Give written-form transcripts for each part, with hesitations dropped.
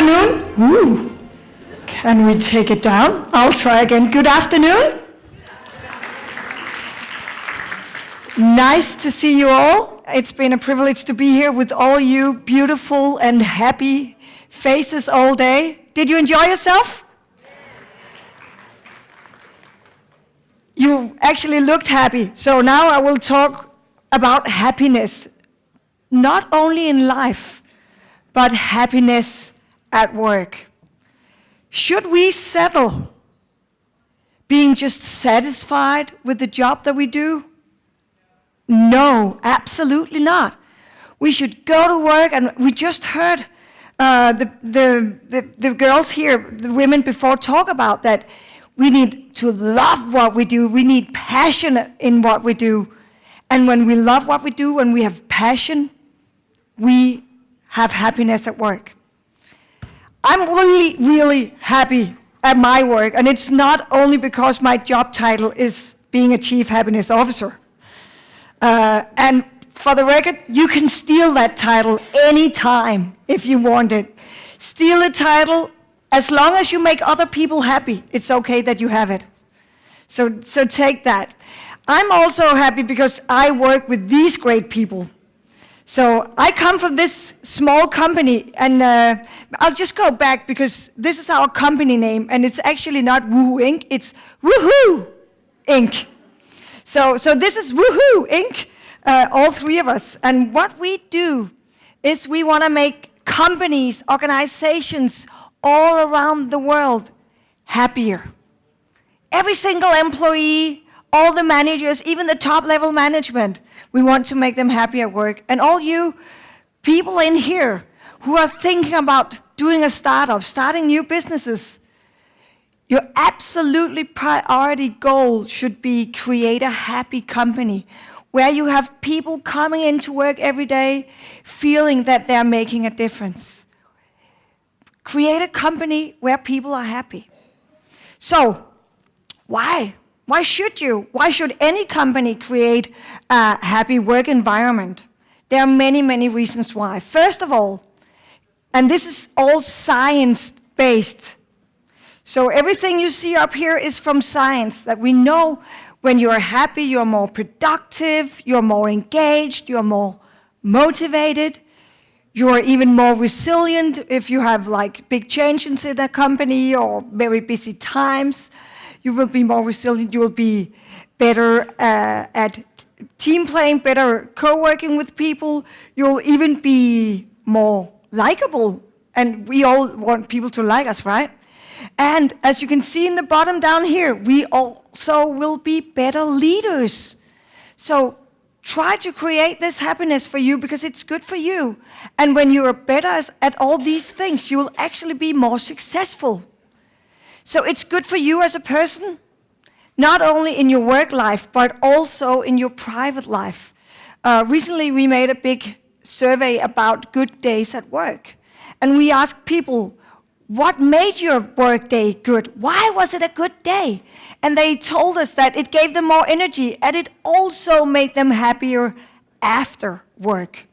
afternoon. Ooh. Can we take it down? I'll try again. Good afternoon. Nice to see you all. It's been a privilege to be here with all you beautiful and happy faces all day. Did you enjoy yourself? You actually looked happy. So now I will talk about happiness, not only in life, but happiness at work. Should we settle being just satisfied with the job that we do? No, absolutely not. We should go to work, and we just heard the girls here, the women before, talk about that. We need to love what we do. We need passion in what we do. And when we love what we do, when we have passion, we have happiness at work. I'm really, really happy at my work, and it's not only because my job title is being a Chief Happiness Officer. And for the record, you can steal that title anytime if you want it. Steal a title, as long as you make other people happy, it's okay that you have it. So take that. I'm also happy because I work with these great people. So I come from this small company, and I'll just go back because this is our company name, and it's actually not Woohoo Inc., it's Woohoo Inc. So this is Woohoo Inc., all three of us. And what we do is we want to make companies, organizations all around the world happier. Every single employee, all the managers, even the top-level management, we want to make them happy at work. And all you people in here who are thinking about doing a startup, starting new businesses, your absolutely priority goal should be create a happy company where you have people coming into work every day feeling that they're making a difference. Create a company where people are happy. So, why? Why should you? Why should any company create a happy work environment? There are many, many reasons why. First of all, and this is all science-based. So everything you see up here is from science, that we know when you're happy, you're more productive, you're more engaged, you're more motivated, you're even more resilient if you have like big changes in a company or very busy times. You will be more resilient, you will be better at team playing, better co-working with people, you'll even be more likable, and we all want people to like us, right? And as you can see in the bottom down here, we also will be better leaders. So try to create this happiness for you because it's good for you. And when you are better at all these things, you will actually be more successful. So it's good for you as a person, not only in your work life, but also in your private life. Recently, we made a big survey about good days at work. And we asked people, what made your work day good? Why was it a good day? And they told us that it gave them more energy, and it also made them happier after work.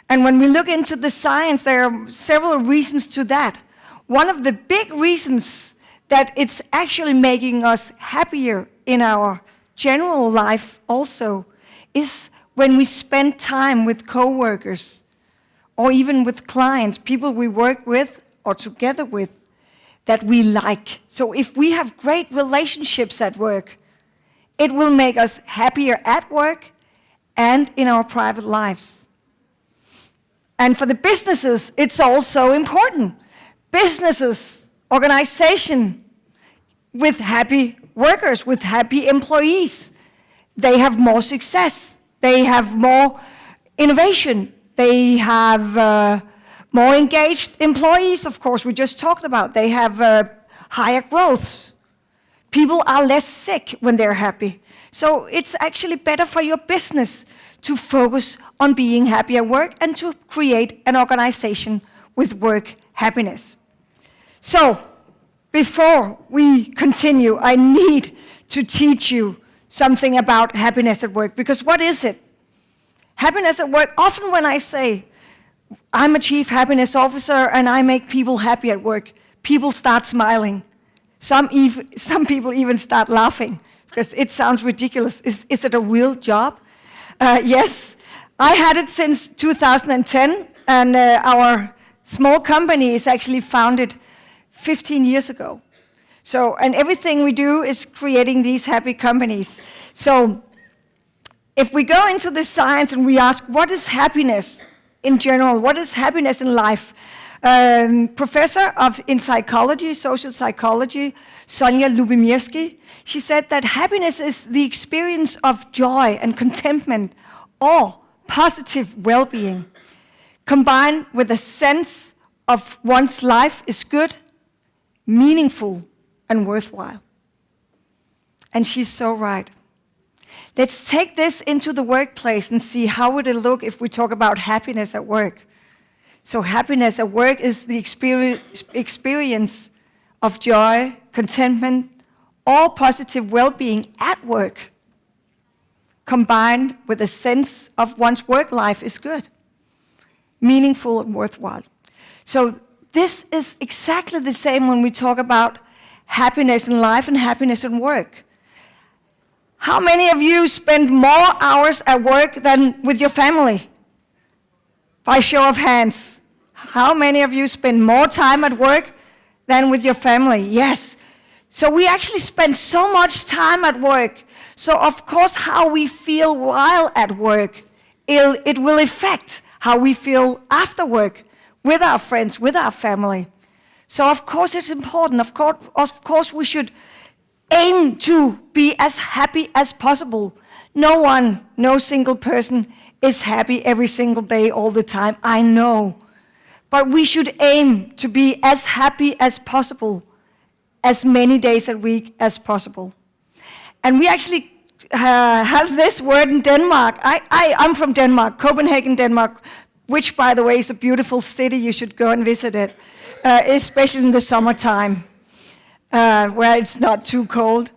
And when we look into the science, there are several reasons to that. One of the big reasons that it's actually making us happier in our general life also is when we spend time with coworkers or even with clients, people we work with or together with that we like. So if we have great relationships at work, it will make us happier at work and in our private lives. And for the businesses, it's also important. Businesses, organization with happy workers, with happy employees, they have more success, they have more innovation, they have more engaged employees, of course, we just talked about. They have higher growths. People are less sick when they're happy. So it's actually better for your business to focus on being happy at work and to create an organization with work happiness. So, before we continue, I need to teach you something about happiness at work, because what is it? Happiness at work, often when I say, I'm a chief happiness officer and I make people happy at work. People start smiling. Some people even start laughing because it sounds ridiculous. Is it a real job? Yes. I had it since 2010, and our small company is actually founded 15 years ago. So, and everything we do is creating these happy companies. So, if we go into the science and we ask, what is happiness in general? What is happiness in life? Professor in psychology, social psychology, Sonja Lyubomirsky, she said that happiness is the experience of joy and contentment or positive well-being, combined with a sense of one's life is good, meaningful, and worthwhile. And she's so right. Let's take this into the workplace and see how would it look if we talk about happiness at work. So happiness at work is the experience of joy, contentment, or positive well-being at work, combined with a sense of one's work life is good, meaningful and worthwhile. So this is exactly the same when we talk about happiness in life and happiness in work. How many of you spend more hours at work than with your family? By show of hands. How many of you spend more time at work than with your family? Yes. So we actually spend so much time at work. So of course how we feel while at work, it will affect how we feel after work with our friends, with our family. So of course it's important. Of course we should aim to be as happy as possible. No single person is happy every single day, all the time, I know. But we should aim to be as happy as possible, as many days a week as possible. And we actually have this word in Denmark. I'm from Denmark, Copenhagen, Denmark, which, by the way, is a beautiful city. You should go and visit it, especially in the summertime, where it's not too cold.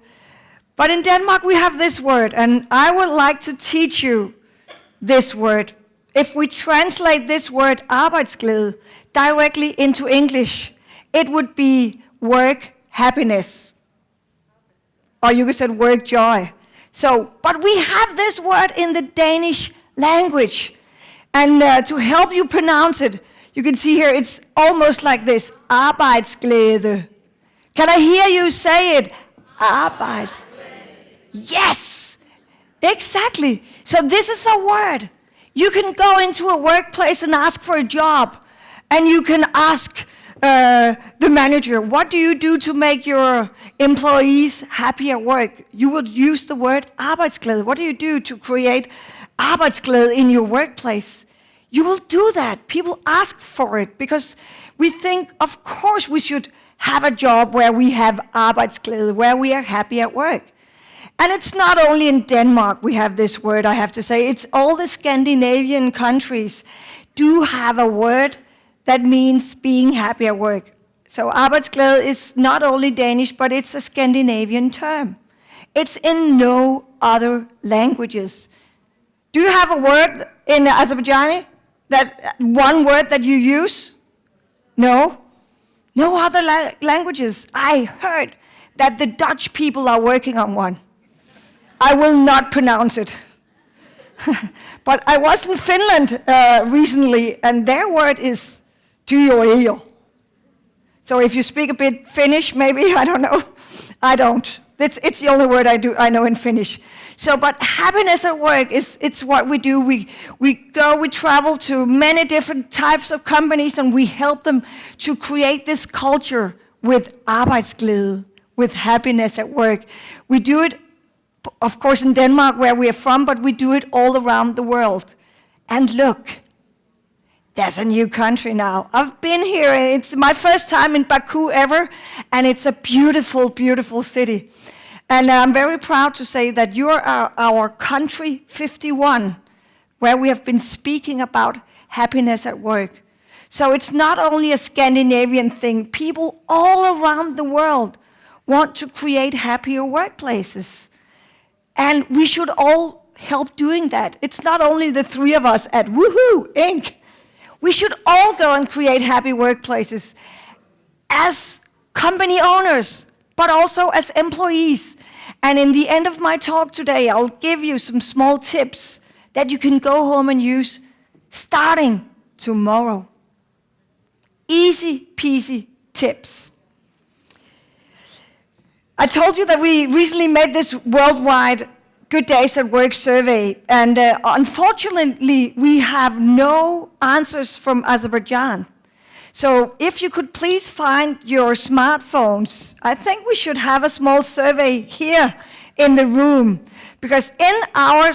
But in Denmark, we have this word, and I would like to teach you this word. If we translate this word, arbejdsglæde, directly into English, it would be work happiness. Or you could say work joy. So, but we have this word in the Danish language. And to help you pronounce it, you can see here, it's almost like this, arbejdsglæde. Can I hear you say it? Arbejdsglæde. Yes, exactly. So this is a word. You can go into a workplace and ask for a job, and you can ask the manager, what do you do to make your employees happy at work? You would use the word arbejdsglæde. What do you do to create arbejdsglæde in your workplace? You will do that. People ask for it because we think, of course, we should have a job where we have arbejdsglæde, where we are happy at work. And it's not only in Denmark we have this word, I have to say. It's all the Scandinavian countries do have a word that means being happy at work. So arbejdsglæde is not only Danish, but it's a Scandinavian term. It's in no other languages. Do you have a word in Azerbaijani, one word that you use? No? No other languages. I heard that the Dutch people are working on one. I will not pronounce it. But I was in Finland recently, and their word is työ. So if you speak a bit Finnish, maybe, I don't know. I don't. It's the only word I know in Finnish. So, but happiness at work it's what we do. We travel to many different types of companies, and we help them to create this culture with arbejdsglæde, with happiness at work. We do it, of course, in Denmark, where we are from, but we do it all around the world. And look, there's a new country now. I've been here, it's my first time in Baku ever, and it's a beautiful, beautiful city. And I'm very proud to say that you're our country 51, where we have been speaking about happiness at work. So it's not only a Scandinavian thing. People all around the world want to create happier workplaces. And we should all help doing that. It's not only the three of us at Woohoo Inc. We should all go and create happy workplaces as company owners, but also as employees. And in the end of my talk today, I'll give you some small tips that you can go home and use starting tomorrow. Easy peasy tips. I told you that we recently made this worldwide Good Days at Work survey, and unfortunately we have no answers from Azerbaijan. So if you could please find your smartphones, I think we should have a small survey here in the room, because in our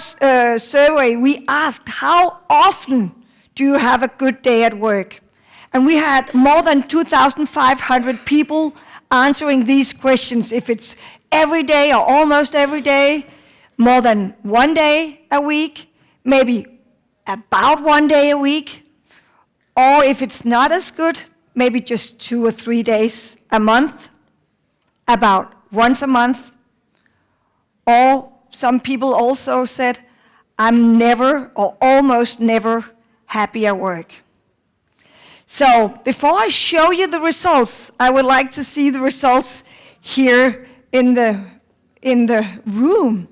survey we asked how often do you have a good day at work? And we had more than 2,500 people answering these questions, if it's every day or almost every day, more than 1 day a week, maybe about 1 day a week, or if it's not as good, maybe just 2 or 3 days a month, about once a month. Or some people also said, I'm never or almost never happy at work. So before I show you the results, I would like to see the results here in the room.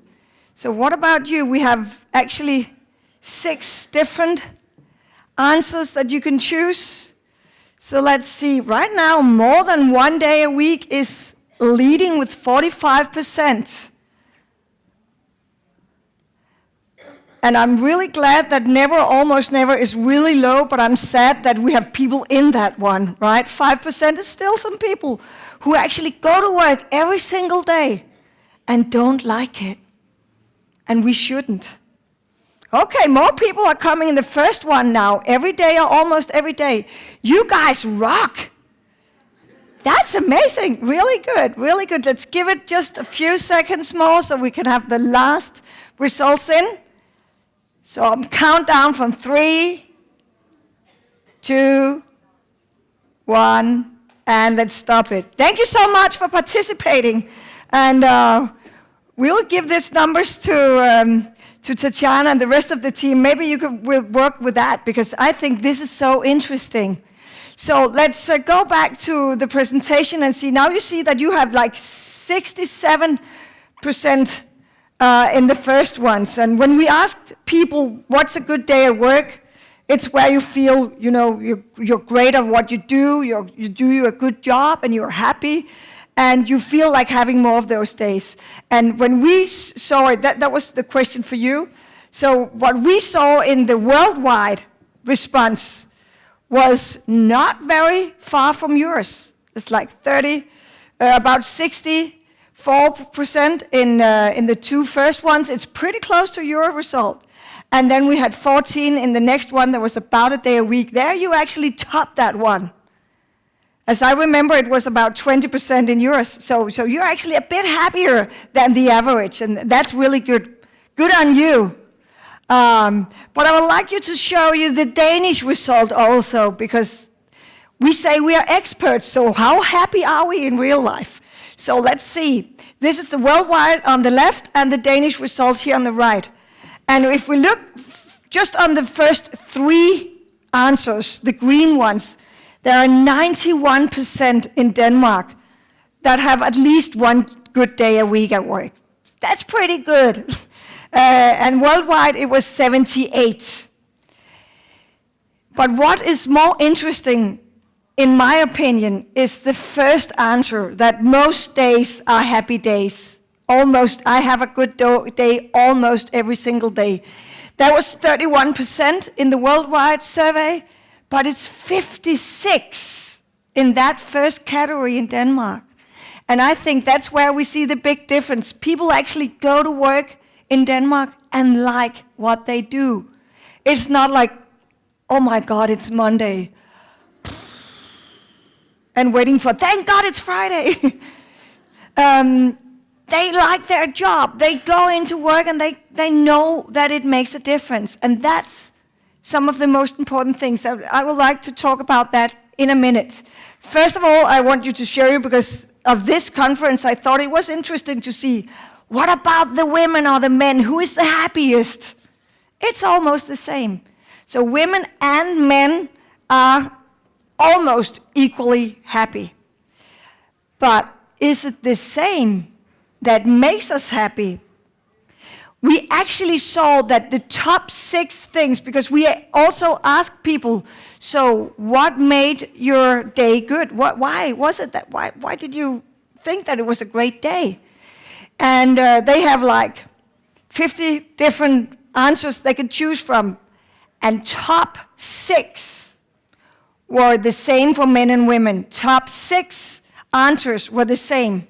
So what about you? We have actually 6 different answers that you can choose. So let's see. Right now, more than 1 day a week is leading with 45%. And I'm really glad that never, almost never is really low, but I'm sad that we have people in that one, right? 5% is still some people who actually go to work every single day and don't like it. And we shouldn't. Okay, more people are coming in the first one now, every day or almost every day. You guys rock. That's amazing, really good, really good. Let's give it just a few seconds more so we can have the last results in. So I'm count down from 3, 2, 1, and let's stop it. Thank you so much for participating. And we'll give these numbers to Tatjana and the rest of the team. Maybe you will work with that, because I think this is so interesting. So let's go back to the presentation and see. Now you see that you have like 67% in the first ones. And when we asked people, what's a good day at work? It's where you feel, you know, you're great at what you do, you do a good job, and you're happy, and you feel like having more of those days. And when we saw it, that was the question for you. So what we saw in the worldwide response was not very far from yours. It's like about 64% in the 2 first ones. It's pretty close to your result. And then we had 14 in the next one that was about a day a week. There you actually topped that one. As I remember, it was about 20% in yours. So you're actually a bit happier than the average, and that's really good. Good on you. But I would like you to show you the Danish result also, because we say we are experts, so how happy are we in real life? So let's see. This is the worldwide on the left and the Danish result here on the right. And if we look just on the first 3 answers, the green ones, there are 91% in Denmark that have at least 1 good day a week at work. That's pretty good. And worldwide, it was 78. But what is more interesting, in my opinion, is the first answer, that most days are happy days. Almost, I have a good day almost every single day. That was 31% in the worldwide survey, but it's 56 in that first category in Denmark. And I think that's where we see the big difference. People actually go to work in Denmark and like what they do. It's not like, oh my God, it's Monday, and waiting for, thank God it's Friday. They like their job. They go into work and they know that it makes a difference. And that's some of the most important things. I would like to talk about that in a minute. First of all, I want you to show you, because of this conference, I thought it was interesting to see, what about the women or the men? Who is the happiest? It's almost the same. So women and men are almost equally happy. But is it the same that makes us happy? We actually saw that the top 6 things, because we also asked people, so what made your day good? Why was it that? Why did you think that it was a great day? And they have like 50 different answers they could choose from. And top 6 were the same for men and women. Top 6 answers were the same,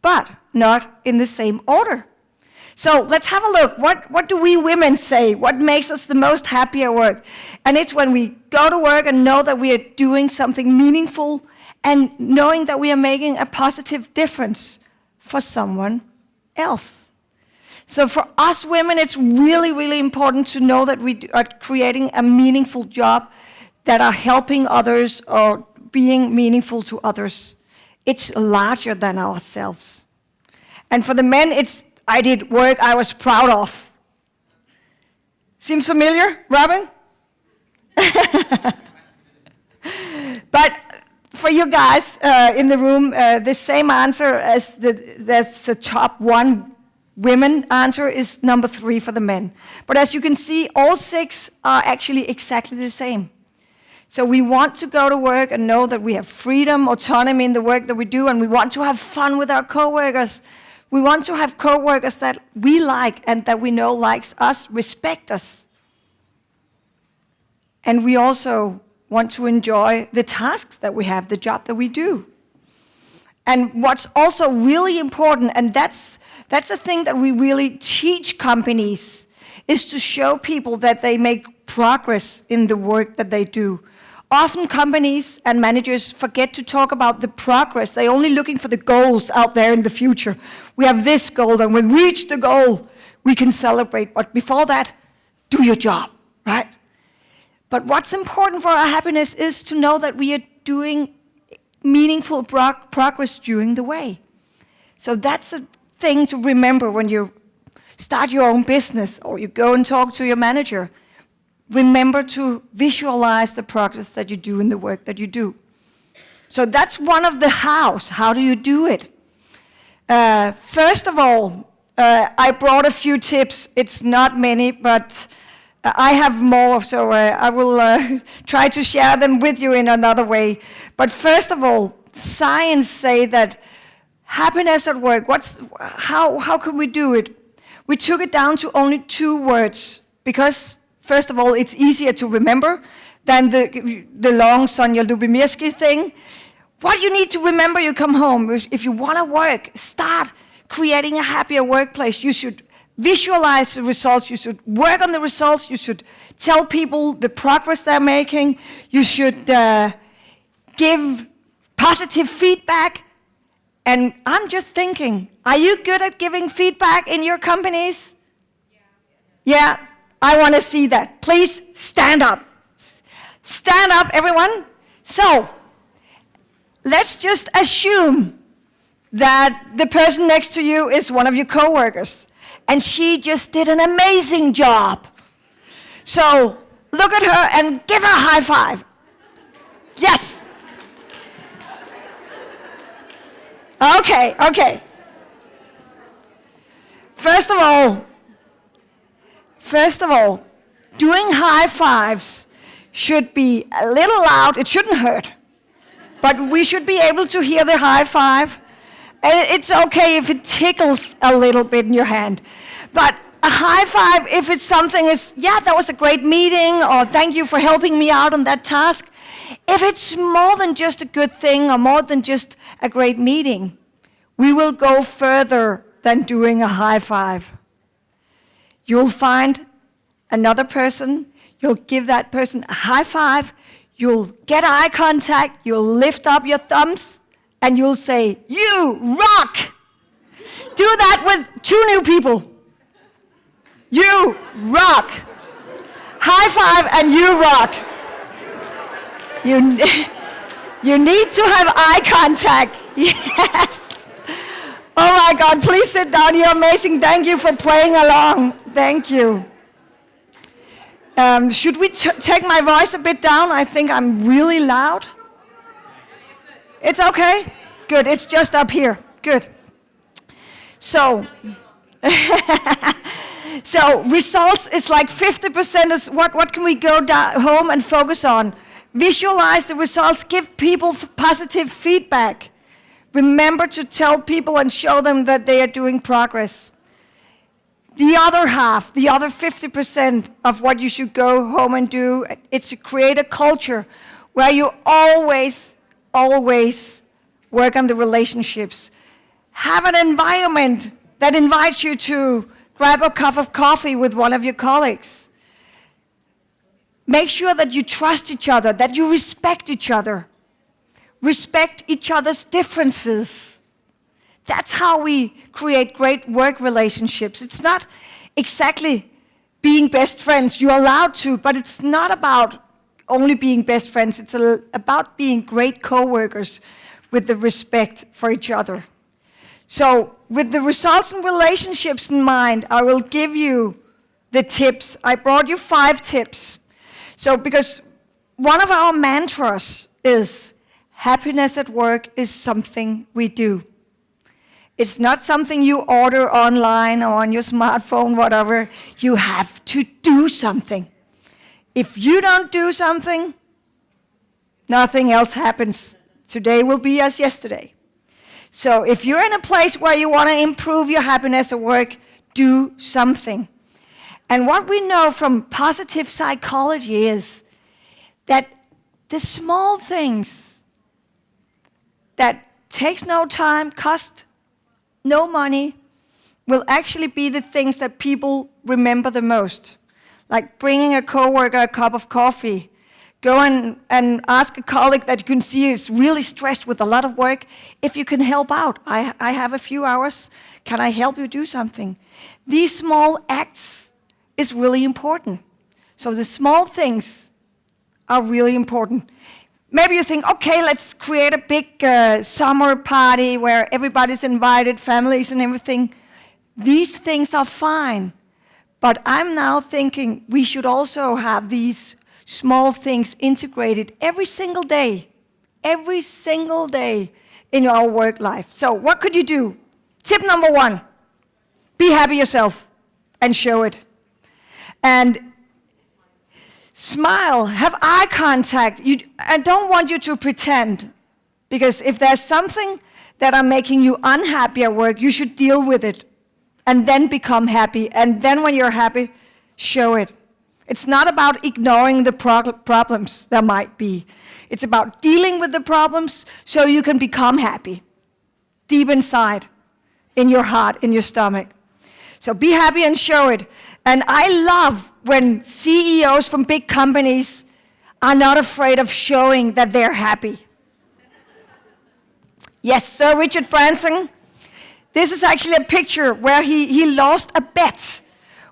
but not in the same order. So let's have a look. What do we women say? What makes us the most happy at work? And it's when we go to work and know that we are doing something meaningful and knowing that we are making a positive difference for someone else. So for us women, it's really, really important to know that we are creating a meaningful job, that are helping others or being meaningful to others. It's larger than ourselves. And for the men, it's I did work I was proud of. Seems familiar, Robin? But for you guys in the room, the same answer as that's the top 1 women answer is number 3 for the men. But as you can see, all 6 are actually exactly the same. So we want to go to work and know that we have freedom, autonomy in the work that we do, and we want to have fun with our coworkers. We want to have coworkers that we like and that we know likes us, respect us. And we also want to enjoy the tasks that we have, the job that we do. And what's also really important, and that's a thing that we really teach companies, is to show people that they make progress in the work that they do. Often companies and managers forget to talk about the progress. They're only looking for the goals out there in the future. We have this goal, and when we reach the goal, we can celebrate. But before that, do your job, right? But what's important for our happiness is to know that we are doing meaningful progress during the way. So that's a thing to remember when you start your own business or you go and talk to your manager. Remember to visualize the progress that you do in the work that you do. So that's one of the hows. How do you do it? First of all, I brought a few tips. It's not many, but I have more, so I will try to share them with you in another way. But first of all, science say that happiness at work, how could we do it? We took it down to only 2 words, because first of all, it's easier to remember than the long Sonja Lubomierski thing. What you need to remember, you come home. If you want to work, start creating a happier workplace. You should visualize the results. You should work on the results. You should tell people the progress they're making. You should give positive feedback. And I'm just thinking, are you good at giving feedback in your companies? Yeah, I want to see that. Please stand up. Stand up, everyone. So, let's just assume that the person next to you is one of your coworkers, and she just did an amazing job. So, look at her and give her a high five. Yes. Okay. First of all, doing high fives should be a little loud. It shouldn't hurt. But we should be able to hear the high five. And it's okay if it tickles a little bit in your hand. But a high five, if it's something is, yeah, that was a great meeting, or thank you for helping me out on that task. If it's more than just a good thing or more than just a great meeting, we will go further than doing a high five. You'll find another person, you'll give that person a high five, you'll get eye contact, you'll lift up your thumbs, and you'll say, "You rock!" Do that with 2 new people. You rock. High five and you rock. You need to have eye contact. Yes. Oh my God, please sit down. You're amazing. Thank you for playing along. Thank you. Should we take my voice a bit down? I think I'm really loud. It's okay? Good, it's just up here. Good. So, so results is like 50% is what can we go home and focus on? Visualize the results, give people positive feedback. Remember to tell people and show them that they are doing progress. The other half, the other 50% of what you should go home and do, it's to create a culture where you always work on the relationships. Have an environment that invites you to grab a cup of coffee with one of your colleagues. Make sure that you trust each other, that you respect each other. Respect each other's differences. That's how we create great work relationships. It's not exactly being best friends. You're allowed to, but it's not about only being best friends. It's about being great co-workers with the respect for each other. So with the results and relationships in mind, I will give you the tips. I brought you 5 tips. So because one of our mantras is happiness at work is something we do. It's not something you order online or on your smartphone, whatever. You have to do something. If you don't do something, nothing else happens. Today will be as yesterday. So if you're in a place where you want to improve your happiness at work, do something. And what we know from positive psychology is that the small things that takes no time, cost no money, will actually be the things that people remember the most. Like bringing a coworker a cup of coffee. Go and ask a colleague that you can see is really stressed with a lot of work if you can help out. I have a few hours. Can I help you do something? These small acts is really important. So the small things are really important. Maybe you think, okay, let's create a big summer party where everybody's invited, families and everything. These things are fine. But I'm now thinking we should also have these small things integrated every single day in our work life. So what could you do? Tip number 1, be happy yourself and show it. And smile, have eye contact. I don't want you to pretend, because if there's something that are making you unhappy at work, you should deal with it and then become happy. And then when you're happy, show it. It's not about ignoring the problems there might be. It's about dealing with the problems so you can become happy deep inside, in your heart, in your stomach. So be happy and show it. And I love when CEOs from big companies are not afraid of showing that they're happy. Yes, Sir Richard Branson. This is actually a picture where he lost a bet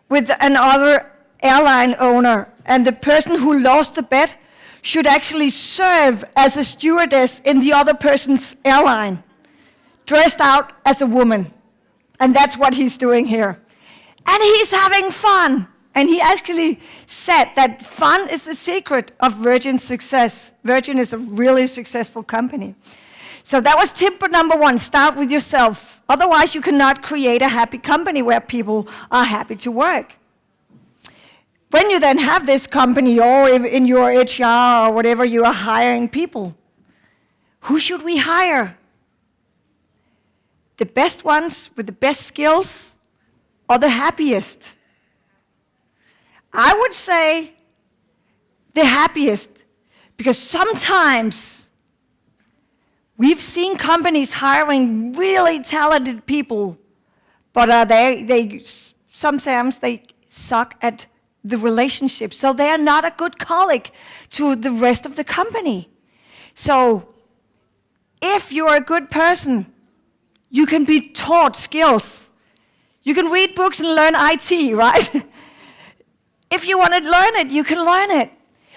with another airline owner, and the person who lost the bet should actually serve as a stewardess in the other person's airline, dressed out as a woman. And that's what he's doing here. And he's having fun. And he actually said that fun is the secret of Virgin's success. Virgin is a really successful company. So that was tip number 1, start with yourself. Otherwise, you cannot create a happy company where people are happy to work. When you then have this company or in your HR or whatever, you are hiring people. Who should we hire? The best ones with the best skills or the happiest? I would say the happiest, because sometimes we've seen companies hiring really talented people, but sometimes they suck at the relationship. So they are not a good colleague to the rest of the company. So if you're a good person, you can be taught skills. You can read books and learn IT, right? If you want to learn it, you can learn it.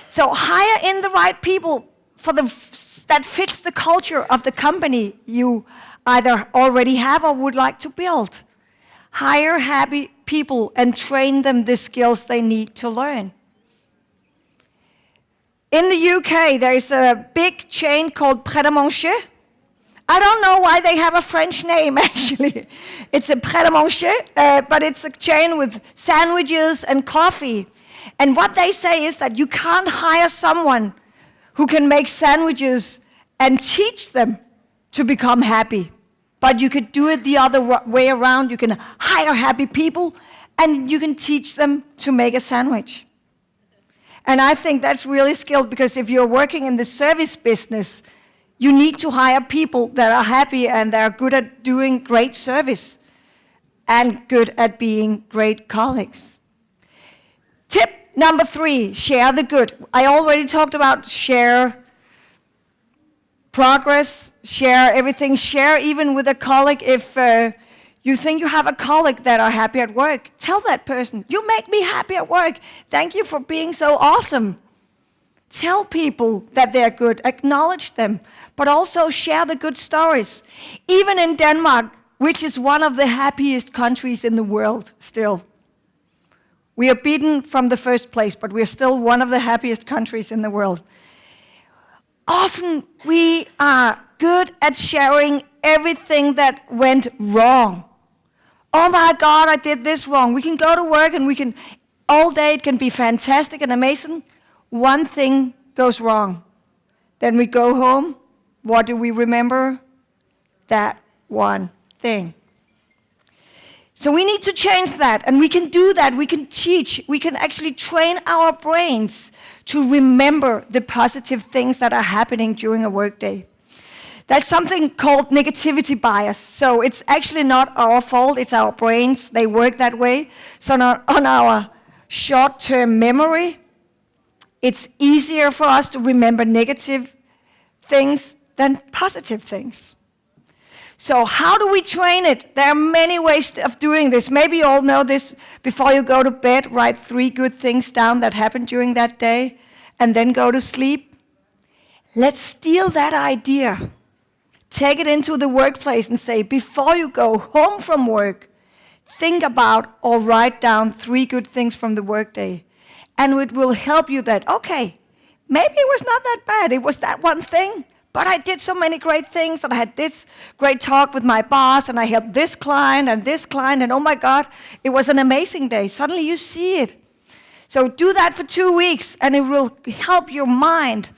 So hire in the right people that fits the culture of the company you either already have or would like to build. Hire happy people and train them the skills they need to learn. In the UK, there is a big chain called Pret-a-Manger. I don't know why they have a French name, actually. It's a Pret-a-Manger, but it's a chain with sandwiches and coffee. And what they say is that you can't hire someone who can make sandwiches and teach them to become happy. But you could do it the other way around. You can hire happy people, and you can teach them to make a sandwich. And I think that's really skilled, because if you're working in the service business, you need to hire people that are happy and that are good at doing great service and good at being great colleagues. Tip number 3, share the good. I already talked about share progress, share everything, share even with a colleague. If you think you have a colleague that are happy at work, tell that person, you make me happy at work. Thank you for being so awesome. Tell people that they're good, acknowledge them, but also share the good stories. Even in Denmark, which is one of the happiest countries in the world still. We are beaten from the first place, but we're still one of the happiest countries in the world. Often we are good at sharing everything that went wrong. Oh my God, I did this wrong. We can go to work and we can, all day it can be fantastic and amazing. One thing goes wrong. Then we go home. What do we remember? That one thing. So we need to change that, and we can do that. We can teach. We can actually train our brains to remember the positive things that are happening during a workday. That's something called negativity bias. So it's actually not our fault. It's our brains. They work that way. So on our short-term memory, it's easier for us to remember negative things than positive things. So how do we train it? There are many ways of doing this. Maybe you all know this. Before you go to bed, write 3 good things down that happened during that day, and then go to sleep. Let's steal that idea. Take it into the workplace and say, before you go home from work, think about or write down 3 good things from the workday. And it will help you that, okay, maybe it was not that bad. It was that one thing. But I did so many great things, and I had this great talk with my boss, and I helped this client, and oh my God, it was an amazing day. Suddenly you see it. So do that for 2 weeks, and it will help your mind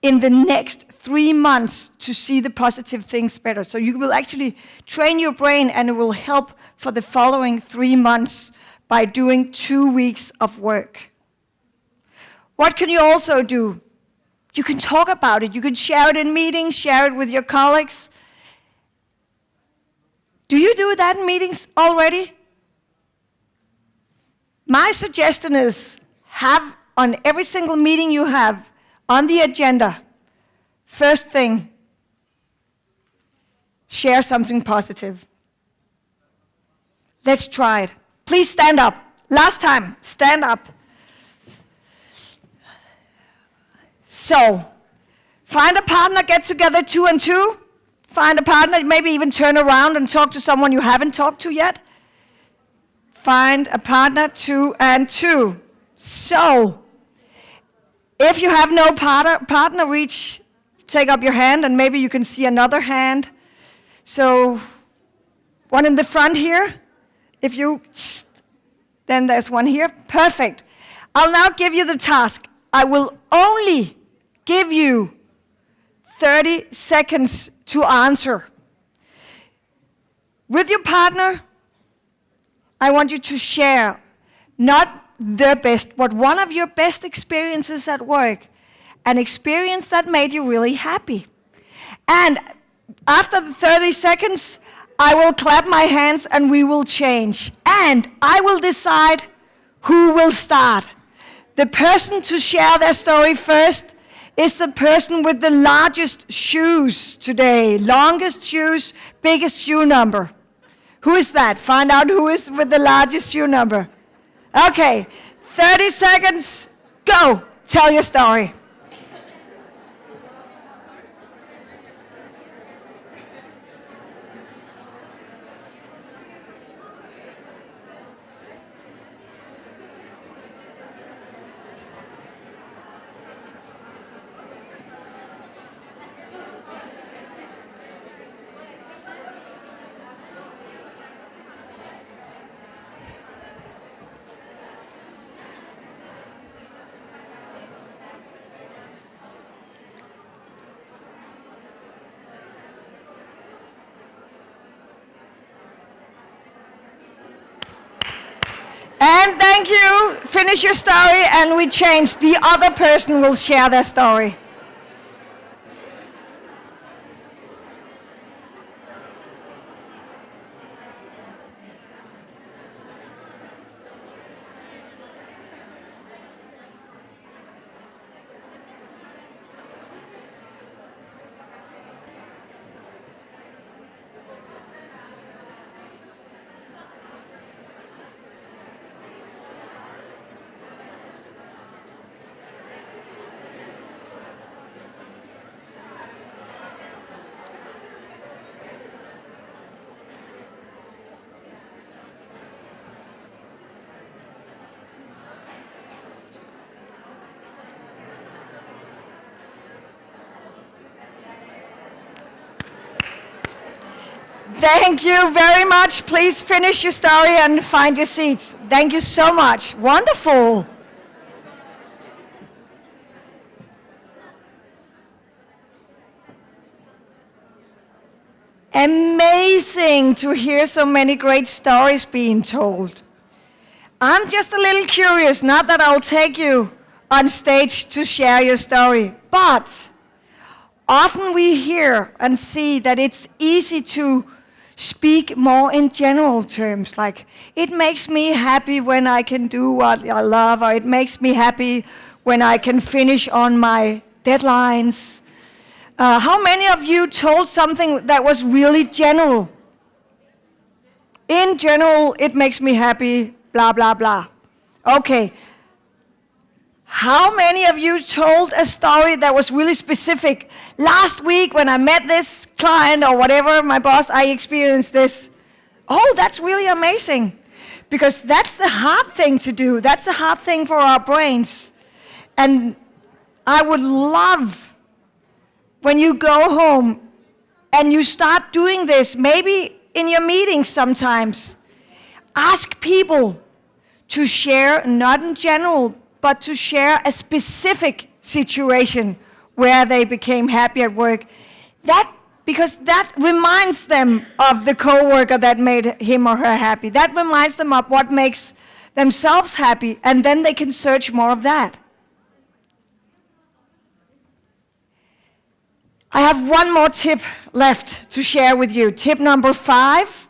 in the next 3 months to see the positive things better. So you will actually train your brain, and it will help for the following 3 months by doing 2 weeks of work. What can you also do? You can talk about it. You can share it in meetings, share it with your colleagues. Do you do that in meetings already? My suggestion is have on every single meeting you have on the agenda, first thing, share something positive. Let's try it. Please stand up. Last time, stand up. So, find a partner, get together 2 and 2. Find a partner, maybe even turn around and talk to someone you haven't talked to yet. Find a partner, 2 and 2. So, if you have no partner, take up your hand, and maybe you can see another hand. So, one in the front here. Then there's one here. Perfect. I'll now give you the task. I will only give you 30 seconds to answer. With your partner, I want you to share not the best, but one of your best experiences at work, an experience that made you really happy. And after the 30 seconds, I will clap my hands and we will change. And I will decide who will start. The person to share their story first is the person with the largest shoes today. Longest shoes, biggest shoe number. Who is that? Find out who is with the largest shoe number. Okay, 30 seconds, go. Tell your story. finish your story and we change. The other person will share their story. Thank you very much. Please finish your story and find your seats. Thank you so much. Wonderful. Amazing to hear so many great stories being told. I'm just a little curious, not that I'll take you on stage to share your story, but often we hear and see that it's easy to speak more in general terms, like, it makes me happy when I can do what I love, or it makes me happy when I can finish on my deadlines. How many of you told something that was really general? In general, it makes me happy, blah, blah, blah. Okay. How many of you told a story that was really specific? Last week when I met this client or whatever, my boss, I experienced this. Oh, that's really amazing. Because that's the hard thing to do. That's the hard thing for our brains. And I would love when you go home and you start doing this, maybe in your meetings sometimes, ask people to share, not in general, but to share a specific situation where they became happy at work. Because that reminds them of the coworker that made him or her happy. That reminds them of what makes themselves happy, and then they can search more of that. I have one more tip left to share with you. Tip number 5,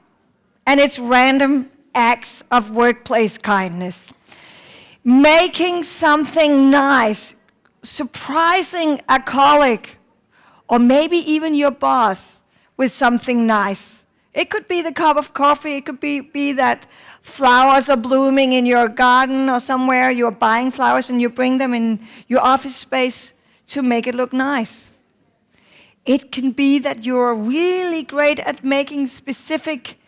and it's random acts of workplace kindness. Making something nice, surprising a colleague, or maybe even your boss with something nice. It could be the cup of coffee, it could be that flowers are blooming in your garden or somewhere, you're buying flowers and you bring them in your office space to make it look nice. It can be that you're really great at making specific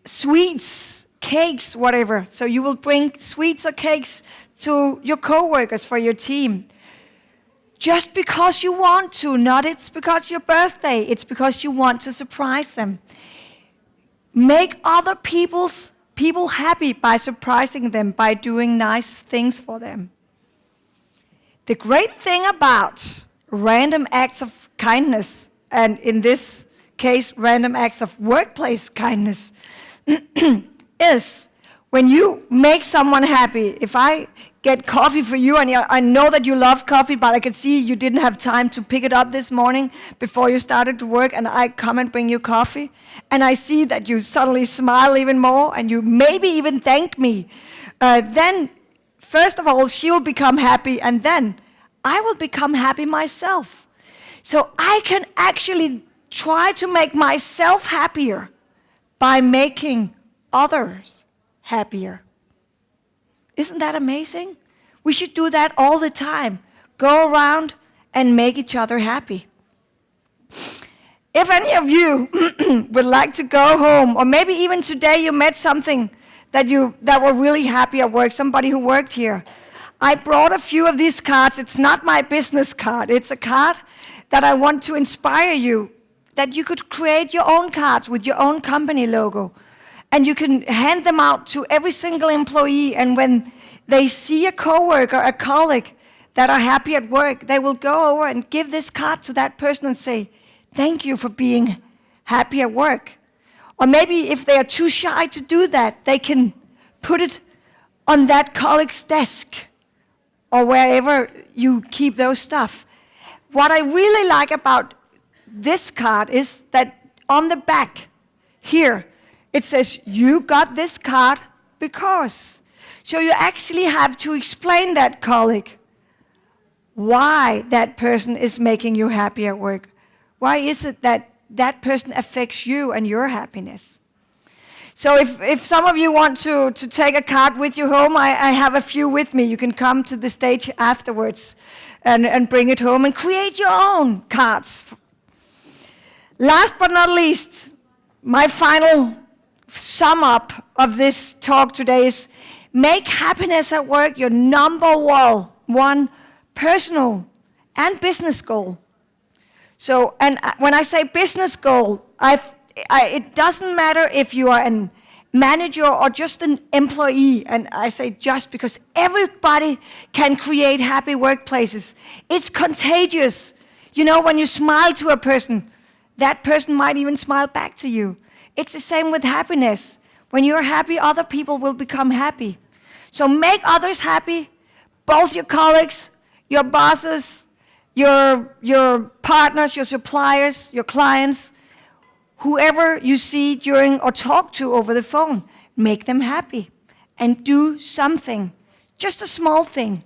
sweets, cakes, whatever. So you will bring sweets or cakes to your coworkers for your team. Just because you want to, not it's because your birthday, it's because you want to surprise them. Make other people happy by surprising them, by doing nice things for them. The great thing about random acts of kindness, and in this case, random acts of workplace kindness, is when you make someone happy. If I get coffee for you, and I know that you love coffee, but I can see you didn't have time to pick it up this morning before you started to work, and I come and bring you coffee, and I see that you suddenly smile even more, and you maybe even thank me, then first of all, she will become happy, and then I will become happy myself. So I can actually try to make myself happier by making others happier. Isn't that amazing? We should do that all the time. Go around and make each other happy. If any of you would like to go home, or maybe even today you met something that were really happy at work, somebody who worked here, I brought a few of these cards. It's not my business card. It's a card that I want to inspire you, that you could create your own cards with your own company logo. And you can hand them out to every single employee, and when they see a coworker, a colleague that are happy at work, they will go over and give this card to that person and say, thank you for being happy at work. Or maybe if they are too shy to do that, they can put it on that colleague's desk or wherever you keep those stuff. What I really like about this card is that on the back here, it says, you got this card because. So you actually have to explain that colleague why that person is making you happy at work. Why is it that that person affects you and your happiness? So if some of you want to take a card with you home, I have a few with me. You can come to the stage afterwards and bring it home and create your own cards. Last but not least, my final sum up of this talk today is make happiness at work your number one personal and business goal. So, and when I say business goal, it doesn't matter if you are a manager or just an employee, and I say just because everybody can create happy workplaces. It's contagious. You know, when you smile to a person, that person might even smile back to you. It's the same with happiness. When you're happy, other people will become happy. So make others happy, both your colleagues, your bosses, your partners, your suppliers, your clients, whoever you see during or talk to over the phone. Make them happy and do something, just a small thing,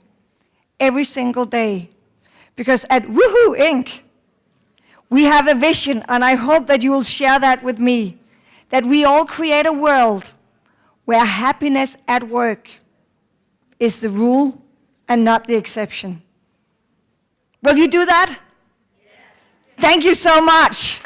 every single day. Because at Woohoo Inc., we have a vision, and I hope that you will share that with me, that we all create a world where happiness at work is the rule and not the exception. Will you do that? Yes. Thank you so much.